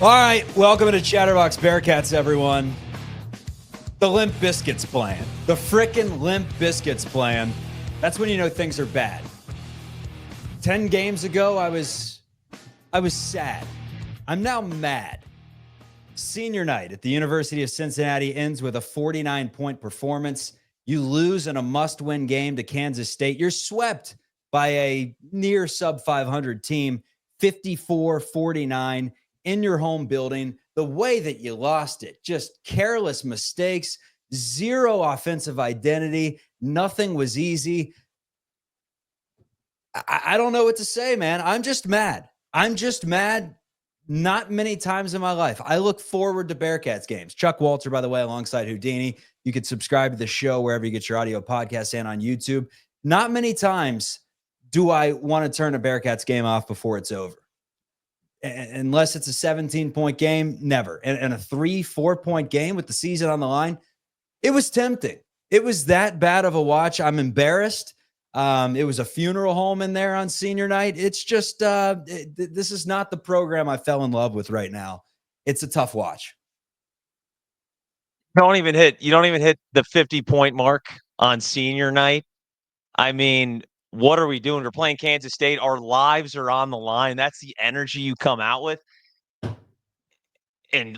All right, welcome to Chatterbox Bearcats, everyone. The Limp Bizkit's plan. The frickin' Limp Bizkit's plan. That's when you know things are bad. 10 games ago, I was sad. I'm now mad. Senior night at the University of Cincinnati ends with a 49-point performance. You lose in a must-win game to Kansas State. You're swept by a near sub-500 team, 54-49 in your home building. The way that you lost it, just careless mistakes, zero offensive identity. Nothing was easy. I don't know what to say, man. I'm just mad. Not many times in my life. I look forward to Bearcats games. Chuck Walter, by the way, alongside Houdini. You can subscribe to the show wherever you get your audio podcasts and on YouTube. Not many times do I want to turn a Bearcats game off before it's over. Unless it's a 17-point game, never. And a 3-4-point game with the season on the line, it was tempting. It was that bad of a watch. I'm embarrassed. It was a funeral home in there on senior night. It's just, this is not the program I fell in love with right now. It's a tough watch. You don't even hit the 50-point mark on senior night. I mean, what are we doing? We're playing Kansas State. Our lives are on the line. That's the energy you come out with. And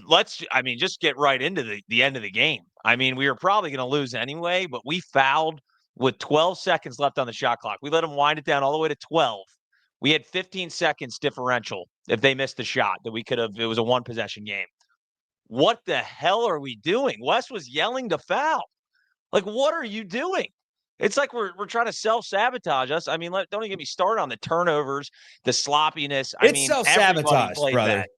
just get right into the end of the game. I mean, we were probably going to lose anyway, but we fouled with 12 seconds left on the shot clock. We let them wind it down all the way to 12. We had 15 seconds differential if they missed the shot that we could have. It was a one-possession game. What the hell are we doing? Wes was yelling to foul. Like, what are you doing? It's like we're trying to self-sabotage us. I mean, don't even get me started on the turnovers, the sloppiness. It's self-sabotage, brother. that.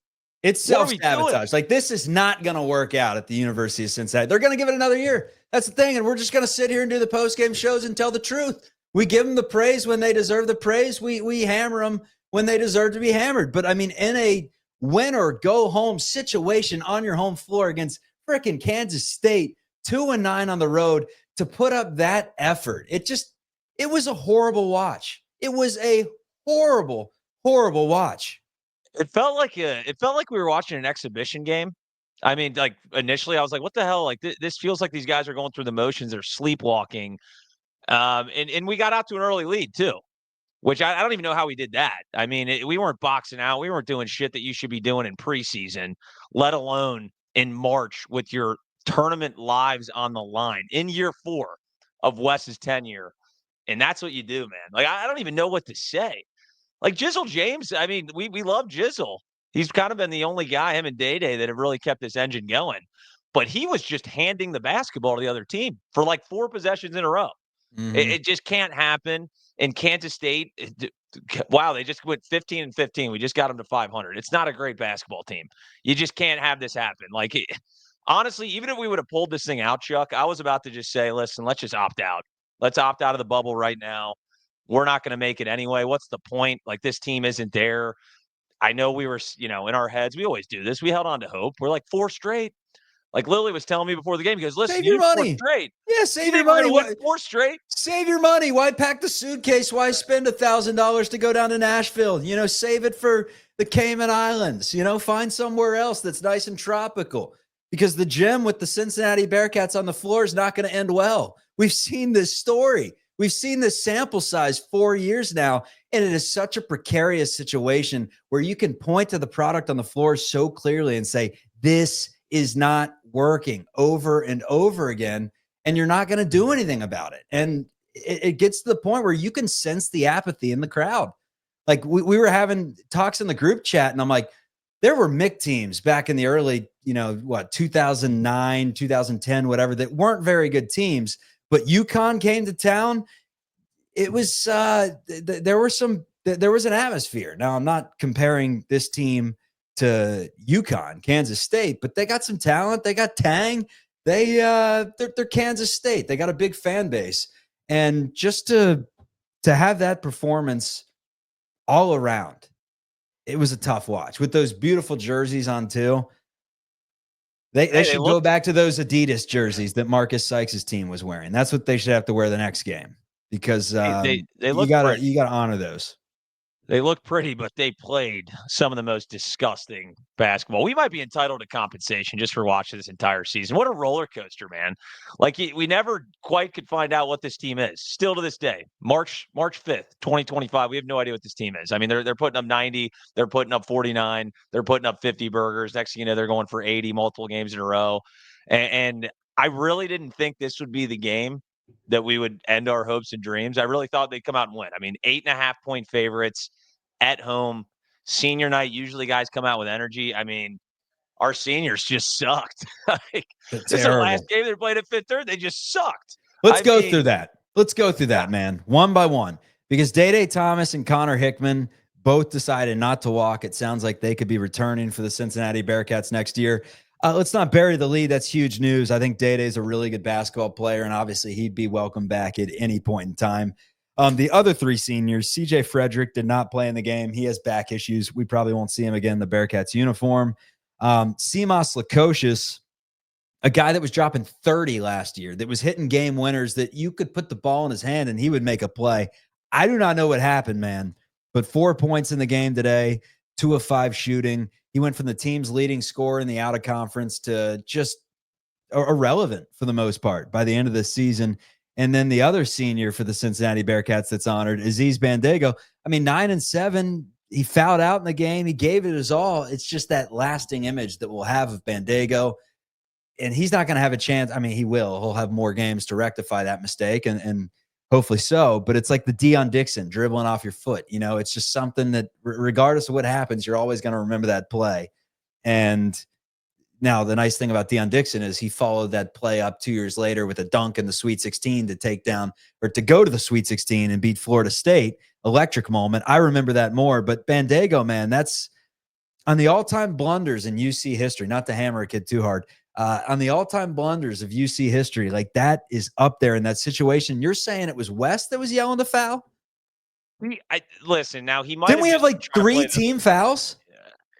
It's self-sabotage. Like, this is not going to work out at the University of Cincinnati. They're going to give it another year. That's the thing. And we're just going to sit here and do the post-game shows and tell the truth. We give them the praise when they deserve the praise. We hammer them when they deserve to be hammered. But, I mean, in a win-or-go-home situation on your home floor against frickin' Kansas State, 2-9 on the road, to put up that effort, it was a horrible watch. It was a horrible, horrible watch. It felt like we were watching an exhibition game. I mean, like, initially I was like, what the hell? Like, this feels like these guys are going through the motions. They're sleepwalking. And we got out to an early lead too, which I don't even know how we did that. I mean, we weren't boxing out. We weren't doing shit that you should be doing in preseason, let alone in March with your tournament lives on the line in year 4 of Wes's tenure. And that's what you do, man. Like, I don't even know what to say. Like, Jizzle James, I mean, we love Jizzle. He's kind of been the only guy, him and Dayday, that have really kept this engine going. But he was just handing the basketball to the other team for like 4 possessions in a row. Mm-hmm. It just can't happen. In Kansas State, wow, they just went 15-15. We just got them to 500. It's not a great basketball team. You just can't have this happen. Like, honestly, even if we would have pulled this thing out, Chuck, I was about to just say, listen, let's just opt out. Let's opt out of the bubble right now. We're not going to make it anyway. What's the point? Like, this team isn't there. I know we were, in our heads, we always do this. We held on to hope. We're like 4 straight. Like, Lily was telling me before the game, he goes, listen, save your money. 4 straight. Yeah, save your money. 4 straight. Save your money. Why pack the suitcase? Why spend $1,000 to go down to Nashville? Save it for the Cayman Islands. Find somewhere else that's nice and tropical. Because the gym with the Cincinnati Bearcats on the floor is not going to end well. We've seen this story. We've seen this sample size 4 years now, and it is such a precarious situation where you can point to the product on the floor so clearly and say, this is not working over and over again, and you're not going to do anything about it. And it gets to the point where you can sense the apathy in the crowd. Like, we were having talks in the group chat, and I'm like, there were MIC teams back in the early, 2009, 2010, whatever, that weren't very good teams. But UConn came to town. It was there was an atmosphere. Now, I'm not comparing this team to UConn, Kansas State, but they got some talent. They got tang. They're Kansas State. They got a big fan base, and just to have that performance all around, it was a tough watch with those beautiful jerseys on too. They should go back to those Adidas jerseys that Marcus Sykes' team was wearing. That's what they should have to wear the next game, because you got to honor those. They look pretty, but they played some of the most disgusting basketball. We might be entitled to compensation just for watching this entire season. What a roller coaster, man. Like we never quite could find out what this team is. Still to this day, March 5th, 2025, we have no idea what this team is. I mean, they're putting up 90, they're putting up 49, they're putting up 50 burgers. Next thing you know, they're going for 80 multiple games in a row. And I really didn't think this would be the game that we would end our hopes and dreams. I really thought they'd come out and win. I mean, 8.5-point favorites at home. Senior night, usually guys come out with energy. I mean, our seniors just sucked. Like, this is their last game they played at Fifth Third. They just sucked. Let's go through that. Let's go through that, man, one by one. Because Dayday Thomas and Connor Hickman both decided not to walk. It sounds like they could be returning for the Cincinnati Bearcats next year. Let's not bury the lead. That's huge news. I think Dayday is a really good basketball player, and obviously he'd be welcome back at any point in time. The other three seniors, CJ Frederick did not play in the game. He has back issues. We probably won't see him again in the Bearcats uniform. Simas Lukosius, a guy that was dropping 30 last year, that was hitting game winners, that you could put the ball in his hand and he would make a play. I do not know what happened, man, but 4 points in the game today, 2 of 5 shooting. He went from the team's leading scorer in the out of conference to just irrelevant for the most part by the end of the season. And then the other senior for the Cincinnati Bearcats that's honored, Aziz Bandago. I mean, 9 and 7. He fouled out in the game. He gave it his all. It's just that lasting image that we'll have of Bandago. And he's not going to have a chance. I mean, he will. He'll have more games to rectify that mistake, and hopefully so. But it's like the Deion Dixon dribbling off your foot. You know, it's just something that regardless of what happens, you're always going to remember that play. And now the nice thing about Deion Dixon is he followed that play up 2 years later with a dunk in the Sweet 16 to take down, or to go to the Sweet 16 and beat Florida State. Electric moment. I remember that more. But Bandago, man, that's on the all-time blunders in UC history, not to hammer a kid too hard. On the all-time blunders of UC history, like that is up there in that situation. You're saying it was Wes that was yelling the foul? Listen, now he might. Didn't we have like 3 team fouls?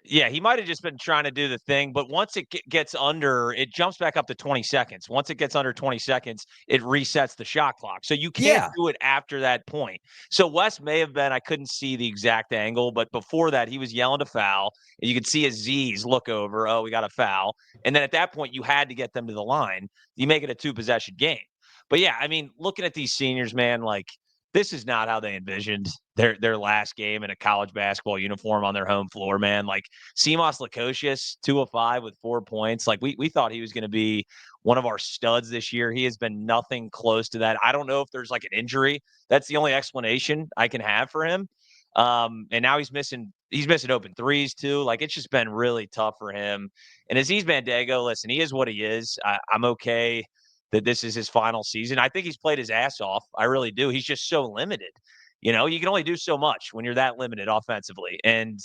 Yeah, he might have just been trying to do the thing, but once it gets under, it jumps back up to 20 seconds. Once it gets under 20 seconds, it resets the shot clock. So you can't do it after that point. So Wes may have been, I couldn't see the exact angle, but before that, he was yelling to foul. And you could see Aziz look over, oh, we got a foul. And then at that point, you had to get them to the line. You make it a 2-possession game. But yeah, I mean, looking at these seniors, man, like, this is not how they envisioned their last game in a college basketball uniform on their home floor, man. Like Simas Lukosius, 2 of 5 with 4 points. Like we thought he was going to be one of our studs this year. He has been nothing close to that. I don't know if there's like an injury. That's the only explanation I can have for him. And now he's missing open threes too. Like it's just been really tough for him. And Aziz Bandago, listen, he is what he is. I'm okay that this is his final season. I think he's played his ass off. I really do. He's just so limited. You know, you can only do so much when you're that limited offensively. And,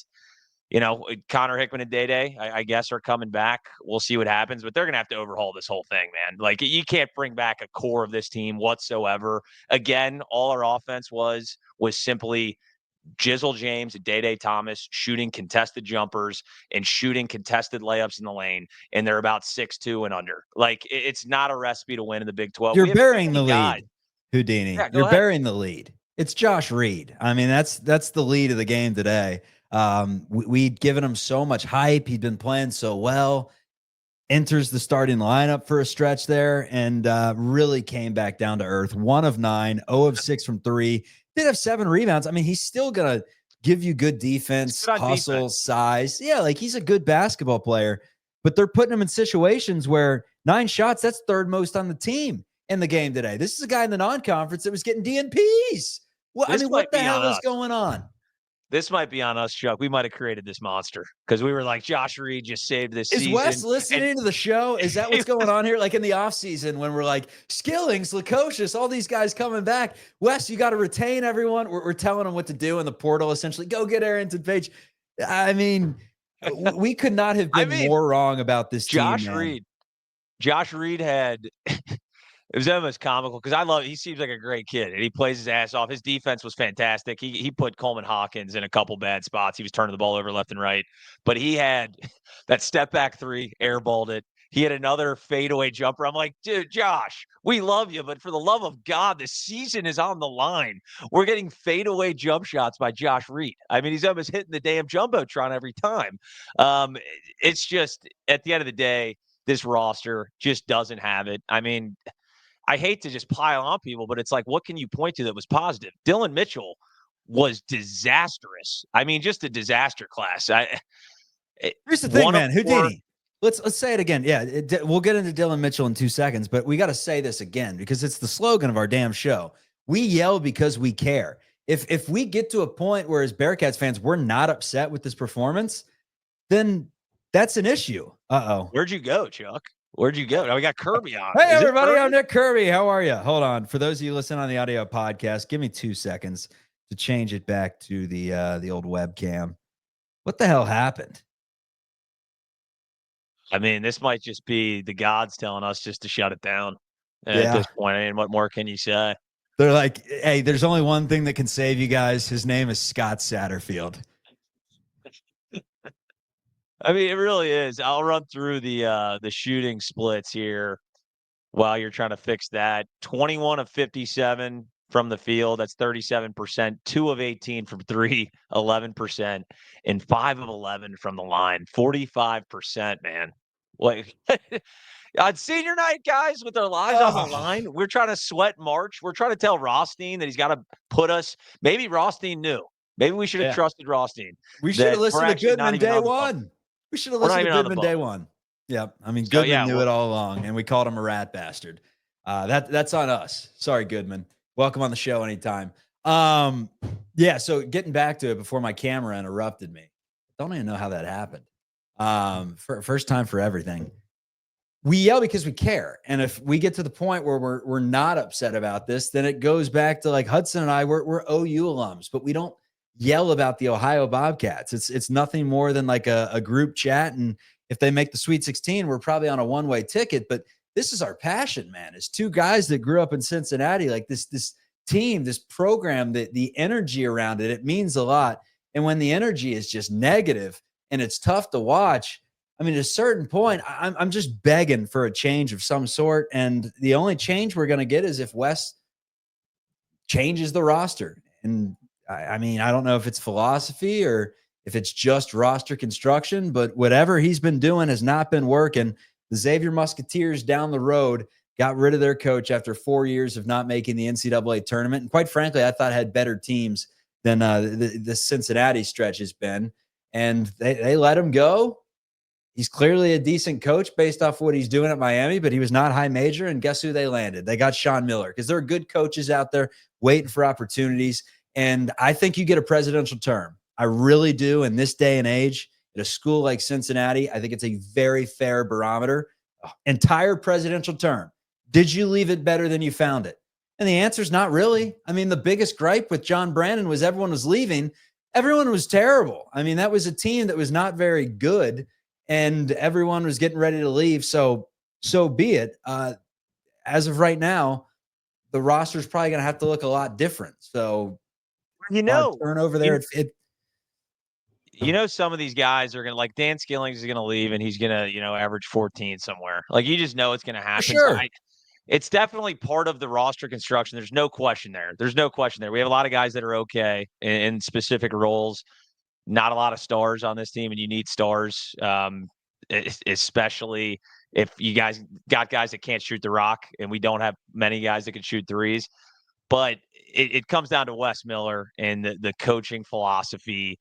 you know, Connor Hickman and Dayday, I guess, are coming back. We'll see what happens, but they're going to have to overhaul this whole thing, man. Like, you can't bring back a core of this team whatsoever. Again, all our offense was simply Jizzle James, Dayday Thomas shooting contested jumpers and shooting contested layups in the lane, and they're about 6'2" and under. Like, it's not a recipe to win in the Big 12. You're burying the lead, Houdini. Yeah, You're burying the lead. It's Josh Reed. I mean, that's the lead of the game today. We'd given him so much hype. He'd been playing so well. Enters the starting lineup for a stretch there and really came back down to earth. 1 of 9, 0 of 6 from 3. Did have 7 rebounds. I mean, he's still going to give you good defense, hustle, size. Yeah, like he's a good basketball player, but they're putting him in situations where 9 shots, that's third most on the team in the game today. This is a guy in the non-conference that was getting DNPs. Well, I mean, what the hell is going on? This might be on us, Chuck. We might have created this monster because we were like, Josh Reed just saved this season. Is Wes listening to the show? Is that what's going on here? Like in the offseason when we're like, Skillings, Lukosius, all these guys coming back. Wes, you got to retain everyone. We're telling them what to do in the portal, essentially. Go get Arrington Page. I mean, we could not have been more wrong about this team. Josh Reed had it was almost comical because he seems like a great kid and he plays his ass off. His defense was fantastic. He put Coleman Hawkins in a couple bad spots. He was turning the ball over left and right, but he had that step back 3, airballed it. he had another fadeaway jumper. I'm like, dude, Josh, we love you, but for the love of God, the season is on the line. We're getting fadeaway jump shots by Josh Reed. I mean, he's almost hitting the damn jumbotron every time. It's just, at the end of the day, this roster just doesn't have it. I mean, I hate to just pile on people, but it's like, what can you point to that was positive? Dylan Mitchell was disastrous. I mean, just a disaster class. Here's the thing, man. Houdini. Let's say it again. Yeah, we'll get into Dylan Mitchell in 2 seconds, but we got to say this again because it's the slogan of our damn show. We yell because we care. If we get to a point where as Bearcats fans, we're not upset with this performance, then that's an issue. Uh-oh. Where'd you go, Chuck? Where'd you go? Now we got Kirby on. Hey, everybody. I'm Nick Kirby. How are you? Hold on. For those of you listening on the audio podcast, give me 2 seconds to change it back to the old webcam. What the hell happened? I mean, this might just be the gods telling us just to shut it down at this point. I mean, what more can you say? They're like, hey, there's only one thing that can save you guys. His name is Scott Satterfield. I mean, it really is. I'll run through the shooting splits here while you're trying to fix that. 21 of 57 from the field. That's 37%. 2 of 18 from 3, 11%. And 5 of 11 from the line. 45%, man. Like on senior night, guys, with their lives on the line, we're trying to sweat March. We're trying to tell Rothstein that he's got to put us. Maybe Rothstein knew. Maybe we should have trusted Rothstein. We should have listened to Goodman day one. We should have listened to Goodman day one. Yep. I mean, Goodman knew it all along, and we called him a rat bastard. That's on us. Sorry, Goodman. Welcome on the show anytime. Yeah, so getting back to it before my camera interrupted me. Don't even know how that happened. First time for everything. We yell because we care. And if we get to the point where we're not upset about this, then it goes back to like Hudson and I, we're OU alums, but we don't yell about the Ohio Bobcats. It's nothing more than like a group chat. And if they make the Sweet 16, we're probably on a one-way ticket, but this is our passion, man. It's 2 guys that grew up in Cincinnati, like this team, this program, the energy around it, it means a lot. And when the energy is just negative and it's tough to watch, I mean, at a certain point, I'm just begging for a change of some sort. And the only change we're going to get is if Wes changes the roster. And I mean, I don't know if it's philosophy or if it's just roster construction, but whatever he's been doing has not been working. The Xavier Musketeers down the road got rid of their coach after 4 years of not making the NCAA tournament. And quite frankly, I thought had better teams than the Cincinnati stretch has been. And they let him go. He's clearly a decent coach based off what he's doing at Miami, but he was not high major. And guess who they landed? They got Sean Miller because there are good coaches out there waiting for opportunities. And I think you get a presidential term. I really do. In this day and age, at a school like Cincinnati, I think it's a very fair barometer. Entire presidential term. Did you leave it better than you found it? And the answer is not really. I mean, the biggest gripe with John Brandon was everyone was leaving. Everyone was terrible. I mean, that was a team that was not very good. And everyone was getting ready to leave. So be it. As of right now, the roster is probably going to have to look a lot different. So, turnover there. Some of these guys are going to, like Dan Skillings is going to leave and he's going to, average 14 somewhere. Like, you just know it's going to happen. Sure. So it's definitely part of the roster construction. There's no question there. We have a lot of guys that are okay in specific roles. Not a lot of stars on this team, and you need stars, especially if you guys got guys that can't shoot the rock, and we don't have many guys that can shoot threes. But it comes down to Wes Miller and the coaching philosophy,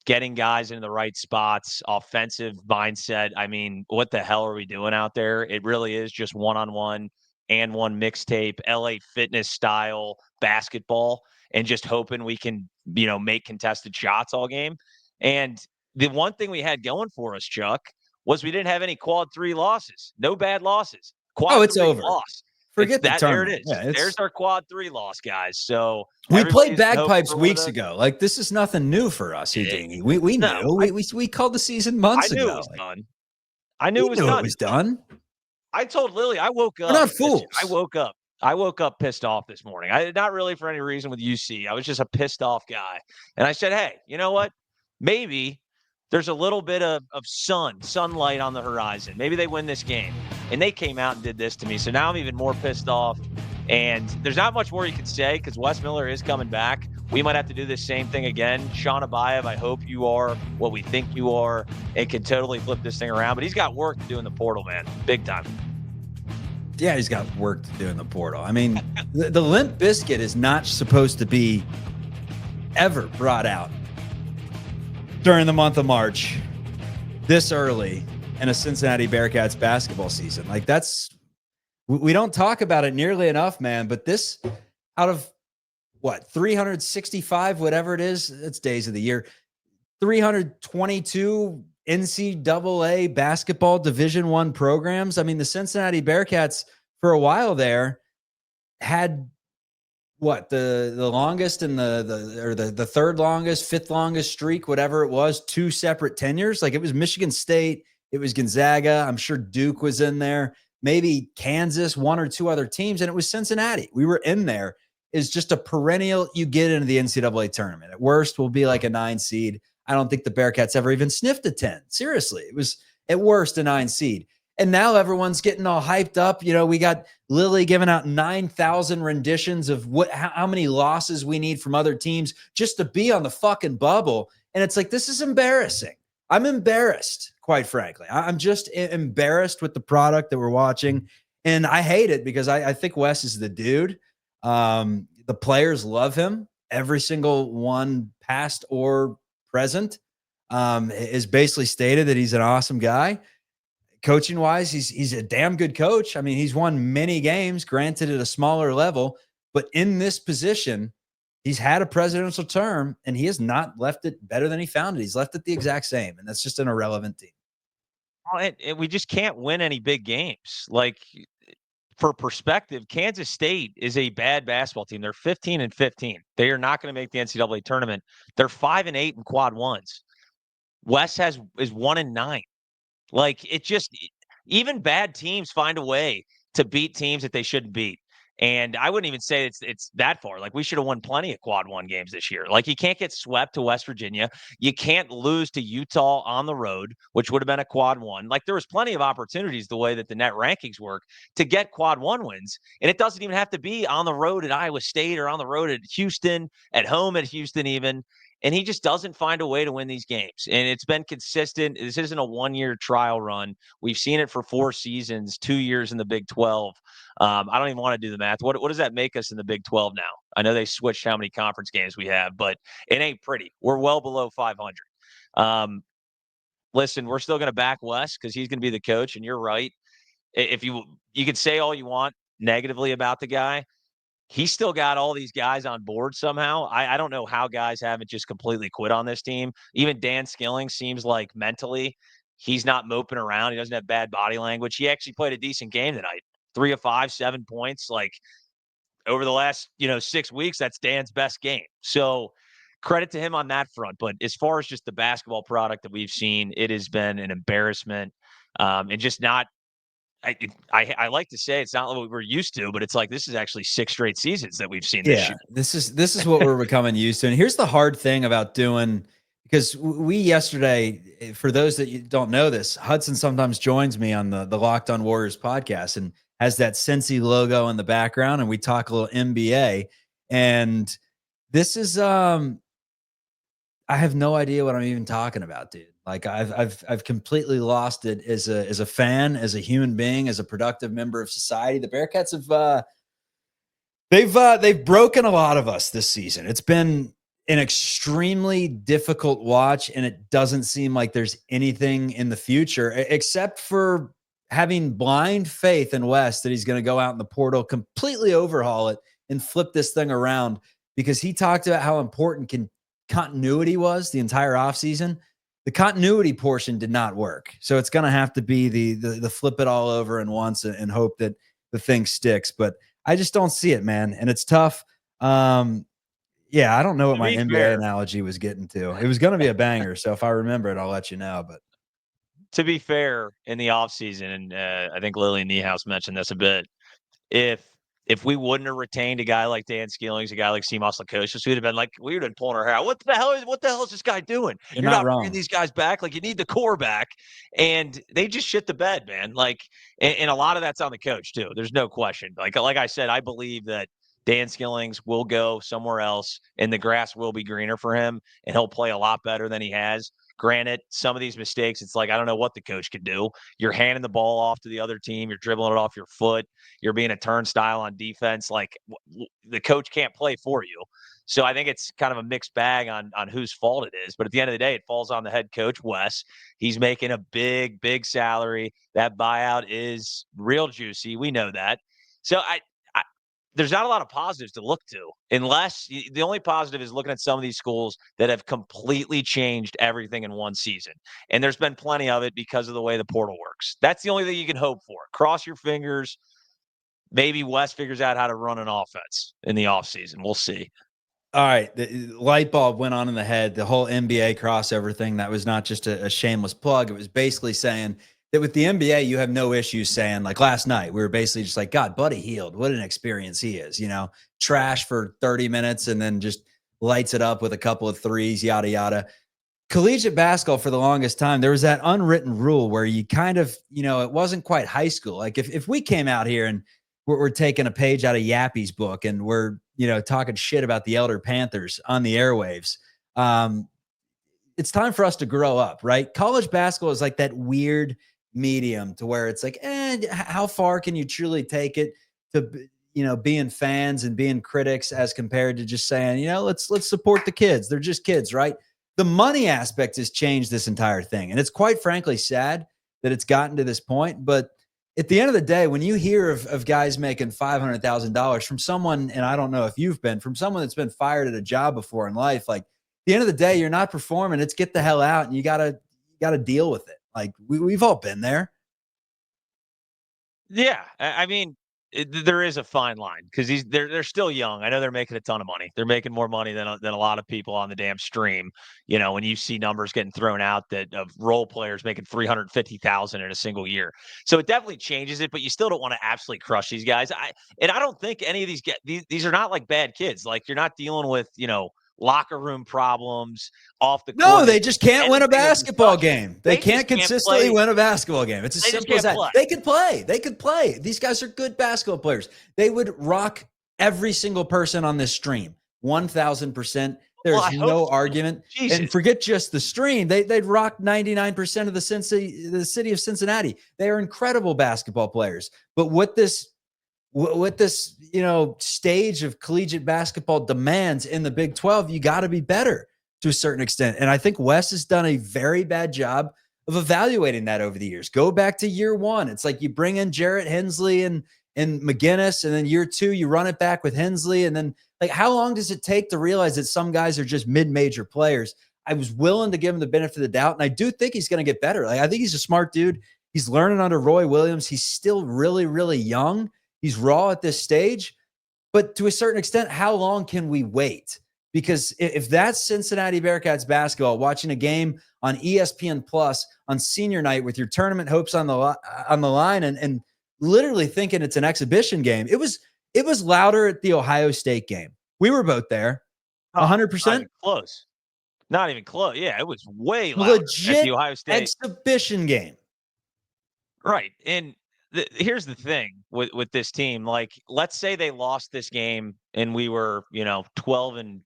getting guys in the right spots, offensive mindset. I mean, what the hell are we doing out there? It really is just one-on-one and one mixtape, LA Fitness style basketball, and just hoping we can, make contested shots all game. And the one thing we had going for us, Chuck, was we didn't have any quad 3 losses. No bad losses. Quad it's over. Loss. Forget that. There it is. Yeah, there's our quad 3 loss, guys. So we played bagpipes weeks ago. Like, this is nothing new for us, Houdini. We knew. We called the season months ago. I knew it was done. I knew it was done. I told Lily, I woke up. We're not fools. I woke up pissed off this morning. Not really for any reason with UC. I was just a pissed off guy. And I said, hey, you know what? Maybe there's a little bit of sunlight on the horizon. Maybe they win this game. And they came out and did this to me. So now I'm even more pissed off. And there's not much more you can say because Wes Miller is coming back. We might have to do the same thing again. Sean Abayev, I hope you are what we think you are and can totally flip this thing around. But he's got work to do in the portal, man. Big time. Yeah, he's got work to do in the portal. I mean, the Limp Biscuit is not supposed to be ever brought out during the month of March this early in a Cincinnati Bearcats basketball season. Like we don't talk about it nearly enough, man, but this out of what, 365, whatever it is, it's days of the year, 322 NCAA basketball Division I programs. I mean, the Cincinnati Bearcats for a while there had what, the longest and the third longest, fifth longest streak, whatever it was, 2 separate tenures. Like it was Michigan State, it was Gonzaga. I'm sure Duke was in there, maybe Kansas, 1 or 2 other teams, and it was Cincinnati. We were in there. Is just a perennial. You get into the NCAA tournament. At worst, we'll be like a 9 seed. I don't think the Bearcats ever even sniffed a 10. Seriously, it was at worst a 9 seed. And now everyone's getting all hyped up. You know, we got Lily giving out 9,000 renditions of how many losses we need from other teams just to be on the fucking bubble. And it's like, this is embarrassing. I'm embarrassed, quite frankly. I'm just embarrassed with the product that we're watching. And I hate it because I think Wes is the dude. The players love him. Every single one, past or present, is basically stated that he's an awesome guy. Coaching wise, he's a damn good coach. I mean, he's won many games, granted at a smaller level, but in this position, he's had a presidential term and he has not left it better than he found it. He's left it the exact same, and that's just an irrelevant team. Well, we just can't win any big games. Like, for perspective, Kansas State is a bad basketball team. They're 15-15. They are not going to make the NCAA tournament. They're 5-8 in quad ones. Wes is 1-9. Like, it just, even bad teams find a way to beat teams that they shouldn't beat. And I wouldn't even say it's that far. Like, we should have won plenty of quad one games this year. Like, you can't get swept to West Virginia. You can't lose to Utah on the road, which would have been a quad one. Like, there was plenty of opportunities the way that the net rankings work to get quad one wins. And it doesn't even have to be on the road at Iowa State or on the road at Houston, at home at Houston even. And he just doesn't find a way to win these games. And it's been consistent. This isn't a one-year trial run. We've seen it for 4 seasons, 2 years in the Big 12. I don't even want to do the math. What does that make us in the Big 12 now? I know they switched how many conference games we have, but it ain't pretty. We're well below 500. Listen, we're still going to back Wes because he's going to be the coach. And you're right. If you can say all you want negatively about the guy, he's still got all these guys on board somehow. I don't know how guys haven't just completely quit on this team. Even Dan Skillings seems like mentally he's not moping around. He doesn't have bad body language. He actually played a decent game tonight. 3 of 5, 7 points. Like, over the last 6 weeks, that's Dan's best game. So credit to him on that front. But as far as just the basketball product that we've seen, it has been an embarrassment, and just not. I like to say it's not what we're used to, but it's like this is actually 6 straight seasons that we've seen this year. This is what we're becoming used to. And here's the hard thing about doing, because we yesterday, for those that you don't know this, Hudson sometimes joins me on the Locked On Warriors podcast and has that Cincy logo in the background, and we talk a little NBA. And this is I have no idea what I'm even talking about, dude. Like, I've completely lost it as a fan, as a human being, as a productive member of society. The Bearcats have they've broken a lot of us this season. It's been an extremely difficult watch, and it doesn't seem like there's anything in the future except for having blind faith in West that he's going to go out in the portal, completely overhaul it, and flip this thing around, because he talked about how important continuity was the entire offseason. The continuity portion did not work. So it's going to have to be the flip it all over in once and hope that the thing sticks. But I just don't see it, man. And it's tough. Yeah, I don't know what my NBA analogy was getting to. It was going to be a banger. So if I remember it, I'll let you know. But to be fair, in the offseason, and I think Lily Niehaus mentioned this a bit, if if we wouldn't have retained a guy like Dan Skillings, a guy like Seamus Lukosius, we'd have been like, we would have been pulling our hair out. What the hell is this guy doing? You're You're not not bringing wrong. these guys back. Like, you need the core back. And they just shit the bed, man. Like, and a lot of that's on the coach too. There's no question. Like I said, I believe that Dan Skillings will go somewhere else and the grass will be greener for him and he'll play a lot better than he has. Granted, some of these mistakes, it's like, I don't know what the coach can do. You're handing the ball off to the other team. You're dribbling it off your foot. You're being a turnstile on defense. Like, the coach can't play for you. So I think it's kind of a mixed bag on whose fault it is. But at the end of the day, it falls on the head coach, Wes. He's making a big, big salary. That buyout is real juicy. We know that. So there's not a lot of positives to look to, unless the only positive is looking at some of these schools that have completely changed everything in one season. And there's been plenty of it because of the way the portal works. That's the only thing you can hope for. Cross your fingers. Maybe Wes figures out how to run an offense in the offseason. We'll see. All right. The light bulb went on in the head. The whole NBA crossover thing, that was not just a shameless plug. It was basically saying that with the NBA, you have no issues saying, like last night, we were basically just like, God, Buddy Hield, what an experience he is, trash for 30 minutes and then just lights it up with a couple of threes, yada, yada. Collegiate basketball, for the longest time, there was that unwritten rule where you kind of, it wasn't quite high school. Like if we came out here and we're taking a page out of Yappy's book and we're, talking shit about the Elder Panthers on the airwaves, it's time for us to grow up, right? College basketball is like that weird medium to where it's like, how far can you truly take it to, being fans and being critics as compared to just saying, let's support the kids. They're just kids, right? The money aspect has changed this entire thing. And it's quite frankly sad that it's gotten to this point. But at the end of the day, when you hear of guys making $500,000 from someone, and I don't know if you've been, from someone that's been fired at a job before in life, like at the end of the day, you're not performing. It's get the hell out and you gotta deal with it. Like we've all been there. Yeah. I mean, there is a fine line because they're still young. I know they're making a ton of money. They're making more money than a lot of people on the damn stream. When you see numbers getting thrown out that of role players making $350,000 in a single year, so it definitely changes it. But you still don't want to absolutely crush these guys. I don't think any of these are not like bad kids. Like you're not dealing with locker room problems off the court. No, they just can't win a basketball game. They can't consistently win a basketball game. It's as simple as that. They could play. These guys are good basketball players. They would rock every single person on this stream. 1,000%. There's no argument. Jesus. And forget just the stream. They'd rock 99% of the city of Cincinnati. They are incredible basketball players. But what this stage of collegiate basketball demands in the Big 12, you got to be better to a certain extent. And I think Wes has done a very bad job of evaluating that over the years. Go back to year one. It's like you bring in Jarrett Hensley and McGinnis, and then year two, you run it back with Hensley. And then like, how long does it take to realize that some guys are just mid-major players? I was willing to give him the benefit of the doubt. And I do think he's going to get better. Like, I think he's a smart dude. He's learning under Roy Williams. He's still really, really young. He's raw at this stage, but to a certain extent, how long can we wait? Because if that's Cincinnati Bearcats basketball, watching a game on ESPN Plus on senior night with your tournament hopes on the line and literally thinking it's an exhibition game, it was louder at the Ohio State game. We were both there, 100%. Close, not even close. Yeah, it was way louder legit at the Ohio State exhibition game, right? And here's the thing with this team. Like, let's say they lost this game and we were, 12-6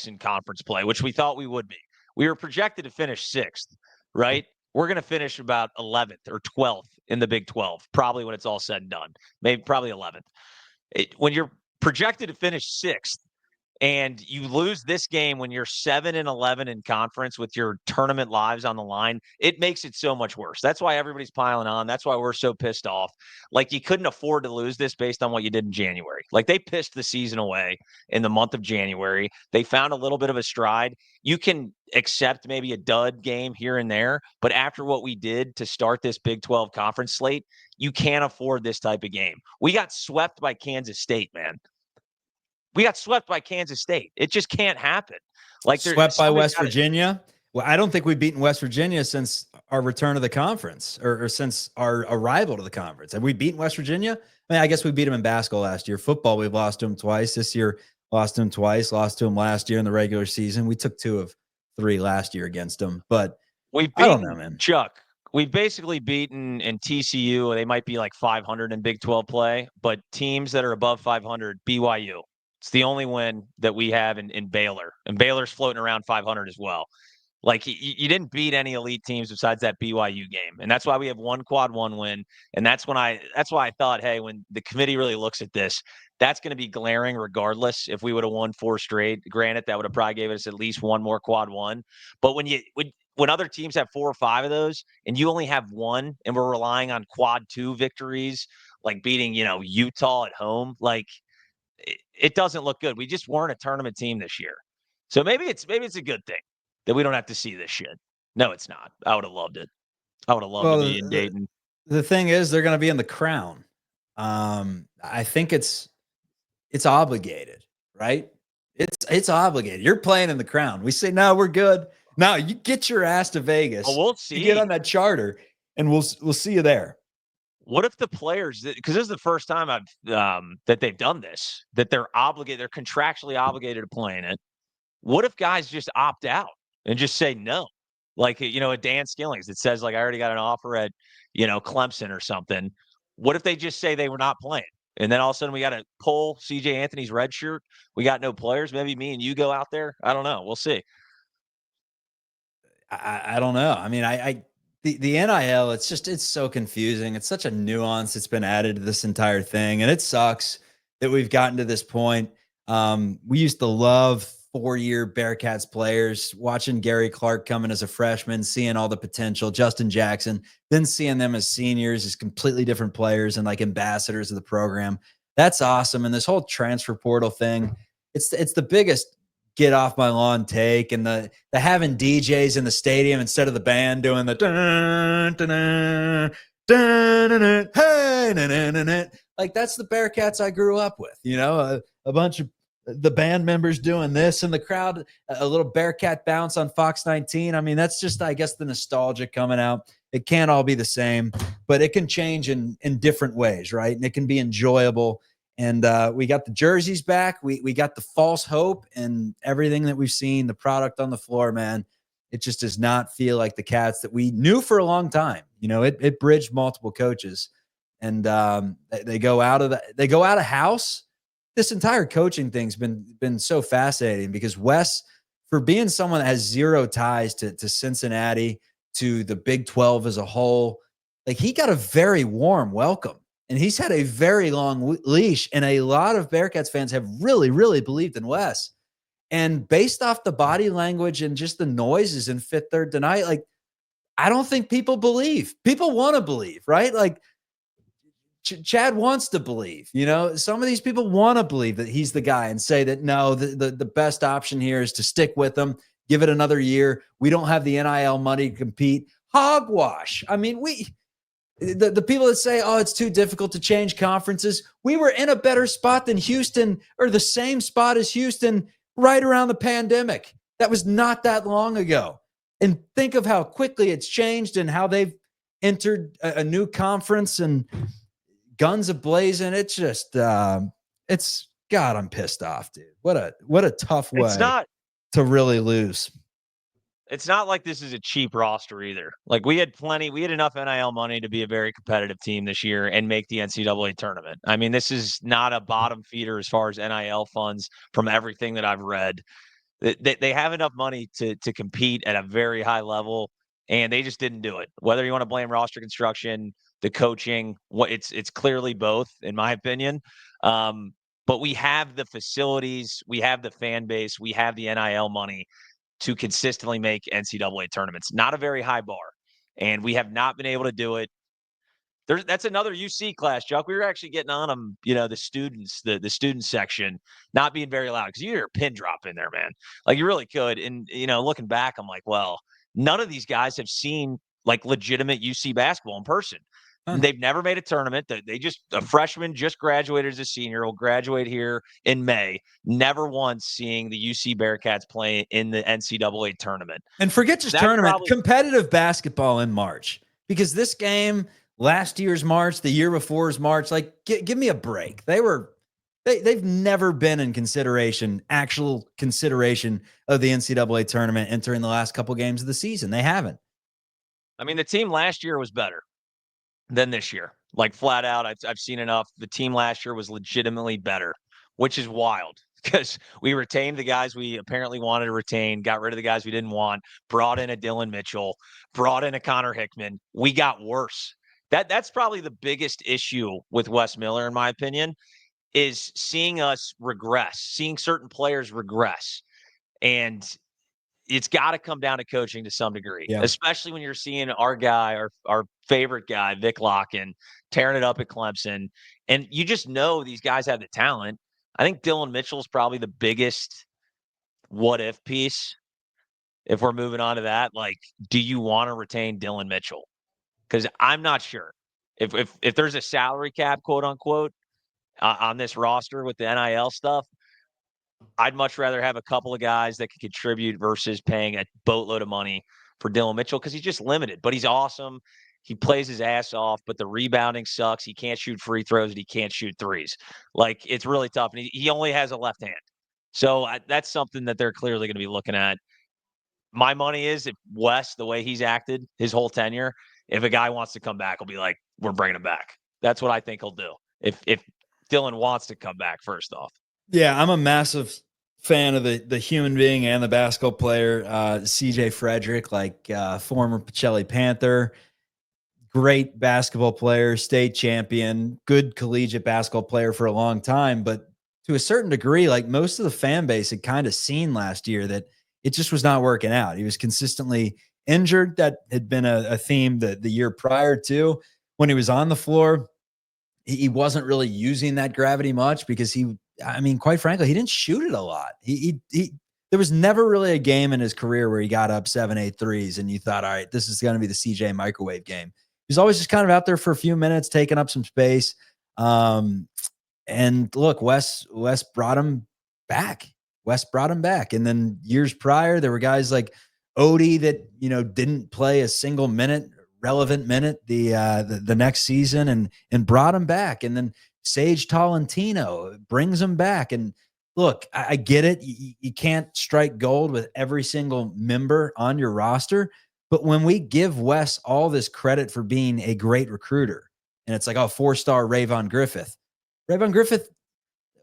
in conference play, which we thought we would be. We were projected to finish 6th, right? We're going to finish about 11th or 12th in the Big 12, probably when it's all said and done. Probably 11th. When you're projected to finish 6th, and you lose this game when you're 7-11 in conference with your tournament lives on the line, it makes it so much worse. That's why everybody's piling on. That's why we're so pissed off. Like, you couldn't afford to lose this based on what you did in January. Like, they pissed the season away in the month of January. They found a little bit of a stride. You can accept maybe a dud game here and there, but after what we did to start this Big 12 conference slate, you can't afford this type of game. We got swept by Kansas State, man. We got swept by Kansas State. It just can't happen. Like, swept by West Virginia. Well, I don't think we've beaten West Virginia since our return to the conference, or since our arrival to the conference. Have we beaten West Virginia? I mean, I guess we beat them in basketball last year. Football, we've lost to them twice. This year, lost to them twice. Lost to them last year in the regular season. We took 2 of 3 last year against them. But We've I don't know, beaten man. Chuck. We've basically beaten in TCU. They might be like 500 in Big 12 play, but teams that are above 500, BYU. It's the only win that we have in Baylor, and Baylor's floating around 500 as well. Like you didn't beat any elite teams besides that BYU game, and that's why we have one quad one win. And that's why I thought, hey, when the committee really looks at this, that's going to be glaring regardless. If we would have won 4 straight, granted, that would have probably gave us at least one more quad one. But when other teams have 4 or 5 of those, and you only have one, and we're relying on quad 2 victories, like beating Utah at home, like it doesn't look good. We just weren't a tournament team this year, so maybe it's a good thing that we don't have to see this shit. No, it's not. I would have loved it. I would have loved to be in Dayton. The thing is, they're going to be in the Crown. I think it's obligated, right? It's obligated. You're playing in the Crown. We say, no, we're good. No, you get your ass to Vegas. Well, we'll see. You get on that charter, and we'll see you there. What if the players, because this is the first time that they've done this, that they're contractually obligated to play in it. What if guys just opt out and just say no? Like, a Dan Skillings that says, like, I already got an offer at, Clemson or something. What if they just say they were not playing? And then all of a sudden we got to pull CJ Anthony's red shirt. We got no players. Maybe me and you go out there. I don't know. We'll see. I don't know. I mean, the NIL, it's so confusing. It's such a nuance that's been added to this entire thing. And it sucks that we've gotten to this point. We used to love 4-year Bearcats players, watching Gary Clark coming as a freshman, seeing all the potential, Justin Jackson, then seeing them as seniors as completely different players and like ambassadors of the program. That's awesome. And this whole transfer portal thing, it's the biggest get off my lawn take, and the having DJs in the stadium instead of the band doing the dun, dun, dun, dun, dun, dun, hey, dun, dun, dun, dun. Like that's the Bearcats I grew up with, a bunch of the band members doing this and the crowd, a little Bearcat bounce on Fox 19. I mean, that's just, I guess, the nostalgia coming out. It can't all be the same, but it can change in different ways, right? And it can be enjoyable. And we got the jerseys back. We got the false hope, and everything that we've seen, the product on the floor, man, it just does not feel like the Cats that we knew for a long time. It bridged multiple coaches, and they go out of house. This entire coaching thing's been so fascinating because Wes, for being someone that has zero ties to Cincinnati, to the Big 12 as a whole, like he got a very warm welcome. And he's had a very long leash, and a lot of Bearcats fans have really, really believed in Wes. And based off the body language and just the noises in Fifth Third tonight, like I don't think people believe. People want to believe, right? Like Chad wants to believe. Some of these people want to believe that he's the guy and say that no, the best option here is to stick with him, give it another year. We don't have the NIL money to compete. Hogwash. I mean, the people that say, oh, it's too difficult to change conferences. We were in a better spot than Houston, or the same spot as Houston right around the pandemic. That was not that long ago. And think of how quickly it's changed and how they've entered a new conference and guns a-blazing. It's just, God, I'm pissed off, dude. What a tough way to really lose. It's not like this is a cheap roster either. Like we had enough NIL money to be a very competitive team this year and make the NCAA tournament. I mean, this is not a bottom feeder as far as NIL funds from everything that I've read. They have enough money to compete at a very high level, and they just didn't do it. Whether you want to blame roster construction, the coaching, it's clearly both, in my opinion. But we have the facilities, we have the fan base, we have the NIL money to consistently make NCAA tournaments. Not a very high bar, and we have not been able to do it. That's another UC class, Chuck. We were actually getting on them, the students, the student section, not being very loud, because you hear a pin drop in there, man. Like you really could. And, looking back, I'm like, well, none of these guys have seen like legitimate UC basketball in person. They've never made a tournament. They just a freshman just graduated as a senior, will graduate here in May. Never once seeing the UC Bearcats play in the NCAA tournament. And forget just tournament, competitive basketball in March. Because this game, last year's March, the year before's March, like give me a break. They've never been in consideration, actual consideration of the NCAA tournament entering the last couple games of the season. They haven't. I mean, the team last year was better than this year. Like flat out, I've seen enough. The team last year was legitimately better, which is wild because we retained the guys we apparently wanted to retain, got rid of the guys we didn't want, brought in a Dylan Mitchell, brought in a Connor Hickman. We got worse. That's probably the biggest issue with Wes Miller, in my opinion, is seeing us regress, seeing certain players regress. And it's got to come down to coaching to some degree, especially when you're seeing our guy, our favorite guy, Vic Locken, tearing it up at Clemson. And you just know these guys have the talent. I think Dylan Mitchell's probably the biggest what if piece. If we're moving on to that, like, do you want to retain Dylan Mitchell? Because I'm not sure if there's a salary cap, quote unquote, on this roster with the NIL stuff. I'd much rather have a couple of guys that could contribute versus paying a boatload of money for Dylan Mitchell because he's just limited, but he's awesome. He plays his ass off, but the rebounding sucks. He can't shoot free throws and he can't shoot threes. Like, it's really tough. And he only has a left hand. So that's something that they're clearly going to be looking at. My money is if Wes, the way he's acted his whole tenure, if a guy wants to come back, he'll be like, we're bringing him back. That's what I think he'll do. If Dylan wants to come back, first off. Yeah, I'm a massive fan of the human being and the basketball player, CJ Frederick, like former Pacelli Panther, great basketball player, state champion, good collegiate basketball player for a long time. But to a certain degree, like most of the fan base had kind of seen last year that it just was not working out. He was consistently injured. That had been a theme the year prior to. When he was on the floor, he wasn't really using that gravity much because quite frankly, he didn't shoot it a lot. There was never really a game in his career where he got up 7-8 threes and you thought, all right, this is going to be the CJ microwave game. He was always just kind of out there for a few minutes, taking up some space. And look, Wes brought him back. And then years prior, there were guys like Odie that, didn't play a single relevant minute the next season and brought him back. And then Sage Tolentino brings him back. And look, I get it. You can't strike gold with every single member on your roster. But when we give Wes all this credit for being a great recruiter, and it's like, 4-star Rayvon Griffith.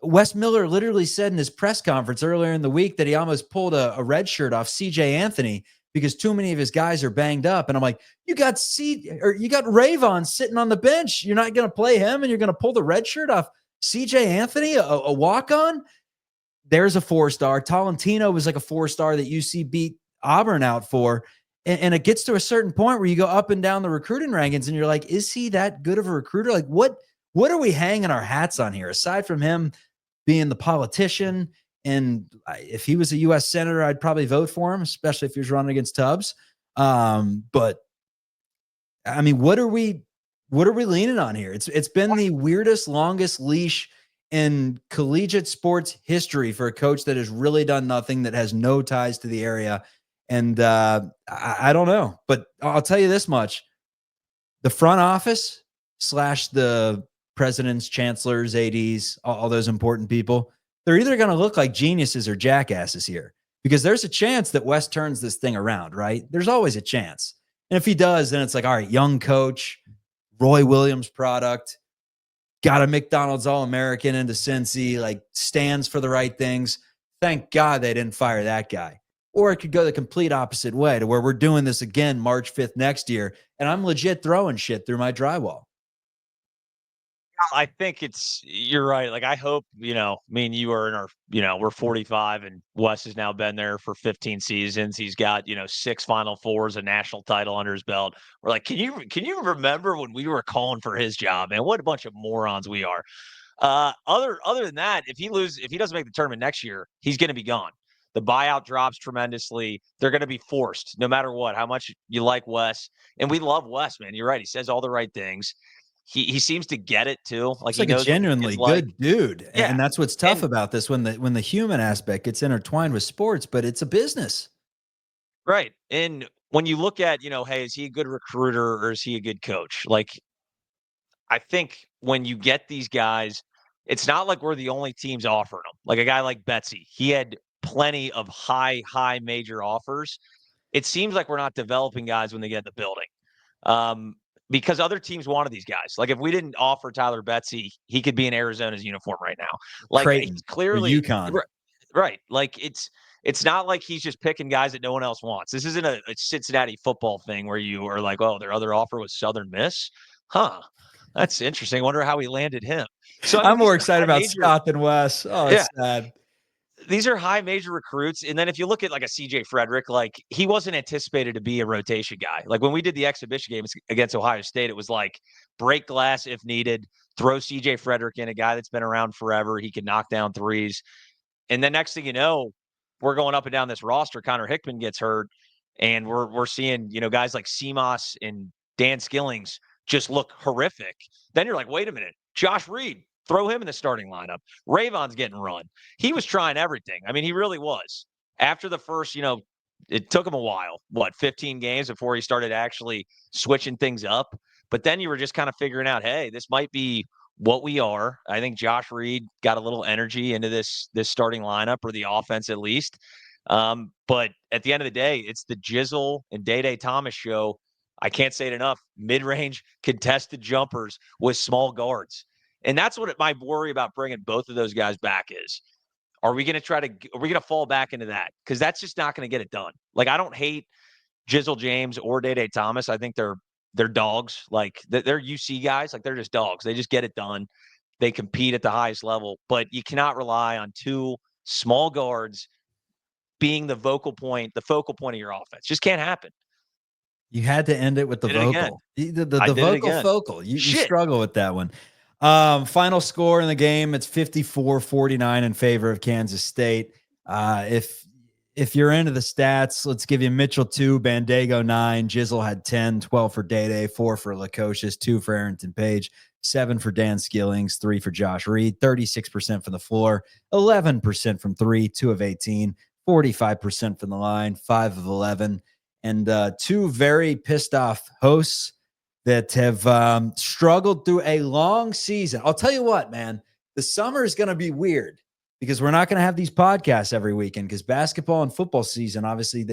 Wes Miller literally said in his press conference earlier in the week that he almost pulled a red shirt off CJ Anthony because too many of his guys are banged up. And I'm like, you got Rayvon sitting on the bench. You're not going to play him and you're going to pull the red shirt off CJ Anthony, a walk-on? There's a 4-star. Tolentino was like a 4-star that UC beat Auburn out for. And it gets to a certain point where you go up and down the recruiting rankings and you're like, is he that good of a recruiter? Like, what are we hanging our hats on here? Aside from him being the politician, and if he was a U.S. senator, I'd probably vote for him, especially if he was running against Tubbs. But I mean, what are we leaning on here? It's been the weirdest, longest leash in collegiate sports history for a coach that has really done nothing, that has no ties to the area. And I don't know, but I'll tell you this much. The front office / the presidents, chancellors, ADs, all those important people, they're either going to look like geniuses or jackasses here, because there's a chance that Wes turns this thing around, right? There's always a chance. And if he does, then it's like, all right, young coach, Roy Williams product, got a McDonald's All-American into Cincy, like stands for the right things. Thank God they didn't fire that guy. Or it could go the complete opposite way to where we're doing this again March 5th next year, and I'm legit throwing shit through my drywall. I think you're right. Like, I hope, me and you are in our, we're 45 and Wes has now been there for 15 seasons. He's got, 6 Final Fours, a national title under his belt. We're like, can you remember when we were calling for his job, man? What a bunch of morons we are. Other than that, if he doesn't make the tournament next year, he's going to be gone. The buyout drops tremendously. They're going to be forced no matter what, how much you like Wes. And we love Wes, man. You're right. He says all the right things. He seems to get it too. Like It's he like a knows what genuinely it's like. good dude. Yeah. And that's what's tough about this when the human aspect gets intertwined with sports, but it's a business. Right. And when you look at, hey, is he a good recruiter or is he a good coach? Like, I think when you get these guys, it's not like we're the only teams offering them. Like a guy like Betsy, he had plenty of high major offers. It seems like we're not developing guys when they get in the building. Because other teams wanted these guys. Like if we didn't offer Tyler Betsy, he could be in Arizona's uniform right now. Like Creighton, he's or clearly UConn. right. Like it's not like he's just picking guys that no one else wants. This isn't a Cincinnati football thing where you are like, oh, their other offer was Southern Miss. Huh. That's interesting. I wonder how he landed him. So I mean, I'm more excited about Scott than Wes. Oh, it's yeah. sad. These are high major recruits. And then if you look at like a CJ Frederick, like he wasn't anticipated to be a rotation guy. Like when we did the exhibition games against Ohio State, it was like break glass if needed, throw CJ Frederick in, a guy that's been around forever. He can knock down threes. And then next thing you know, we're going up and down this roster. Connor Hickman gets hurt. And we're seeing, guys like Seamoss and Dan Skillings just look horrific. Then you're like, wait a minute, Josh Reed, throw him in the starting lineup. Rayvon's getting run. He was trying everything. I mean, he really was. After the first, it took him a while, 15 games before he started actually switching things up. But then you were just kind of figuring out, hey, this might be what we are. I think Josh Reed got a little energy into this starting lineup, or the offense at least. But at the end of the day, it's the Jizzle and Dayday Thomas show. I can't say it enough. Mid-range contested jumpers with small guards. And that's what my worry about bringing both of those guys back is. Are we going to fall back into that? Because that's just not going to get it done. Like, I don't hate Jizzle James or Dayday Thomas. I think they're dogs. Like, they're UC guys. Like, they're just dogs. They just get it done. They compete at the highest level. But you cannot rely on two small guards being the focal point of your offense. Just can't happen. You had to end it with the vocal. The vocal focal. You struggle with that one. Final score in the game, it's 54-49 in favor of Kansas State. If you're into the stats, let's give you Mitchell 2, Bandago 9, Jizzle had 10, 12 for Dayday, 4 for Lacocious, 2 for Arrington Page, 7 for Dan Skillings, 3 for Josh Reed, 36% from the floor, 11% from 3, 2 of 18, 45% from the line, 5 of 11, and 2 very pissed off hosts that have struggled through a long season. I'll tell you what, man, the summer is going to be weird because we're not going to have these podcasts every weekend because basketball and football season, obviously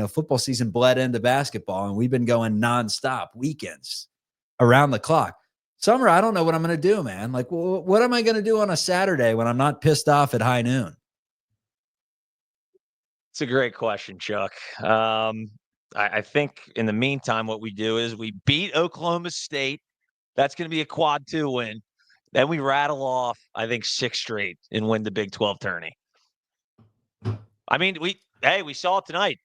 football season bled into basketball, and we've been going nonstop weekends around the clock. Summer, I don't know what I'm going to do, man. Like, what am I going to do on a Saturday when I'm not pissed off at high noon? It's a great question, Chuck. I think in the meantime, what we do is we beat Oklahoma State. That's going to be a quad 2 win. Then we rattle off, I think, 6 straight and win the Big 12 tourney. I mean, we saw it tonight.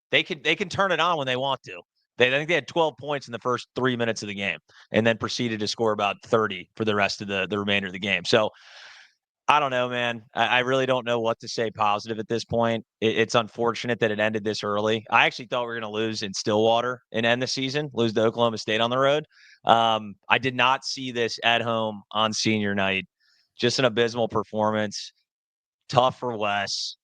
They can turn it on when they want to. I think they had 12 points in the first 3 minutes of the game and then proceeded to score about 30 for the rest of the remainder of the game. So I don't know, man. I really don't know what to say positive at this point. It's unfortunate that it ended this early. I actually thought we were going to lose in Stillwater and end the season, lose to Oklahoma State on the road. I did not see this at home on senior night. Just an abysmal performance. Tough for Wes.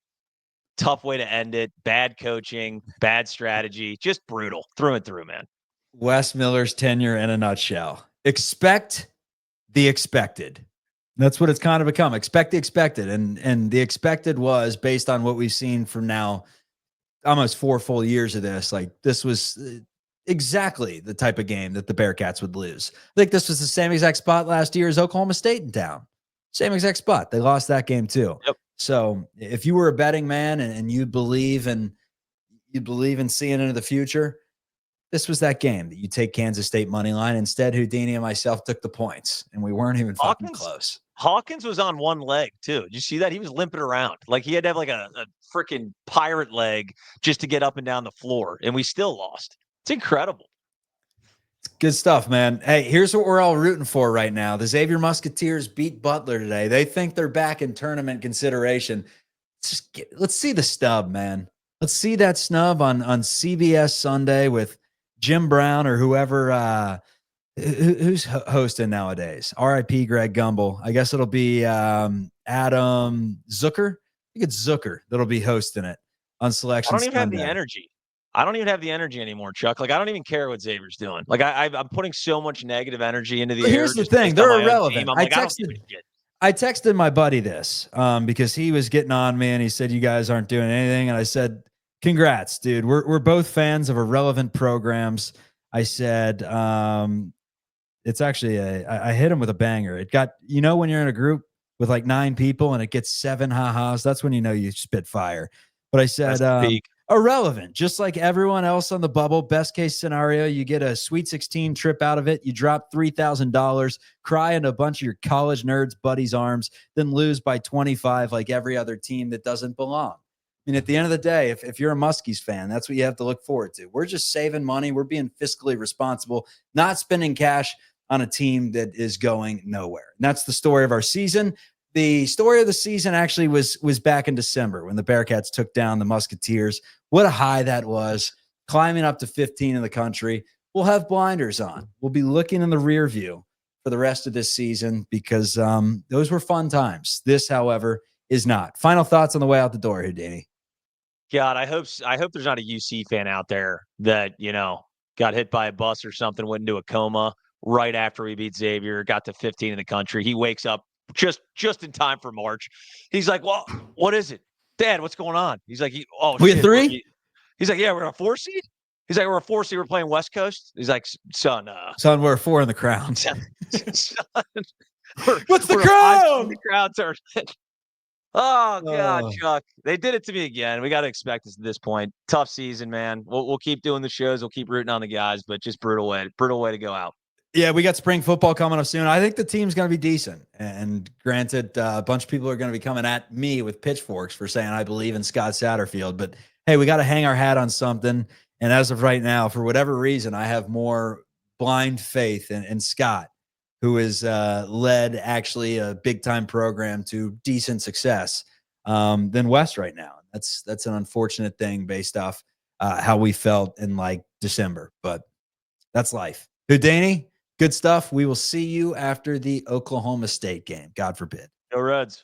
Tough way to end it. Bad coaching, bad strategy. Just brutal through and through, man. Wes Miller's tenure in a nutshell. Expect the expected. That's what it's kind of become. Expect the expected. And the expected was based on what we've seen from now almost 4 full years of this. Like, this was exactly the type of game that the Bearcats would lose. I think this was the same exact spot last year as Oklahoma State in town. Same exact spot. They lost that game too. Yep. So if you were a betting man and you believe in seeing into the future, this was that game that you take Kansas State money line. Instead, Houdini and myself took the points, and we weren't even fucking close. Hawkins was on one leg too. Did you see that? He was limping around. Like, he had to have like a freaking pirate leg just to get up and down the floor, and we still lost. It's incredible. It's good stuff, man. Hey, here's what we're all rooting for right now. The Xavier Musketeers beat Butler today. They think they're back in tournament consideration. let's see the snub, man. Let's see that snub on CBS Sunday with Jim Brown or whoever. Who's hosting nowadays? R.I.P. Greg Gumbel. I guess it'll be Adam Zucker. I think it's Zucker that'll be hosting it on Selection I don't even have the Sunday. energy. I don't even have the energy anymore, Chuck. Like, I don't even care what Xavier's doing. Like, I'm putting so much negative energy into the air. Here's the just thing. based on They're my own irrelevant. team. I'm like, I don't give a shit. I texted my buddy this because he was getting on me and he said, you guys aren't doing anything. And I said, congrats, dude. We're both fans of irrelevant programs. I said, it's actually I hit him with a banger. It got, when you're in a group with like 9 people and it gets 7 ha-has, that's when you know you spit fire. But I said, irrelevant, just like everyone else on the bubble. Best case scenario, you get a Sweet 16 trip out of it. You drop $3,000, cry in a bunch of your college nerds buddies' arms, then lose by 25 like every other team that doesn't belong. I mean, at the end of the day, if you're a Muskies fan, that's what you have to look forward to. We're just saving money. We're being fiscally responsible, not spending cash on a team that is going nowhere. And that's the story of our season. The story of the season actually was back in December when the Bearcats took down the Musketeers. What a high that was, climbing up to 15 in the country. We'll have blinders on. We'll be looking in the rear view for the rest of this season because those were fun times. This, however, is not. Final thoughts on the way out the door here, Danny. God, I hope there's not a UC fan out there that, got hit by a bus or something, went into a coma right after we beat Xavier, got to 15 in the country. He wakes up just in time for March. He's like, well, what is it? Dad, what's going on? He's like, we had 3? He's like, yeah, we're a 4 seed. He's like, we're a 4 seed. We're playing West Coast. He's like, son, we're a 4 in the crown. Son, what's the crown? The crown turn. Oh God, Chuck! They did it to me again. We got to expect this at this point. Tough season, man. We'll keep doing the shows. We'll keep rooting on the guys, but just brutal way to go out. Yeah, we got spring football coming up soon. I think the team's going to be decent. And granted, a bunch of people are going to be coming at me with pitchforks for saying I believe in Scott Satterfield. But hey, we got to hang our hat on something. And as of right now, for whatever reason, I have more blind faith in Scott, who has led actually a big-time program to decent success than Wes right now. That's an unfortunate thing based off how we felt in like December. But that's life. Houdini, good stuff. We will see you after the Oklahoma State game. God forbid. Go Reds.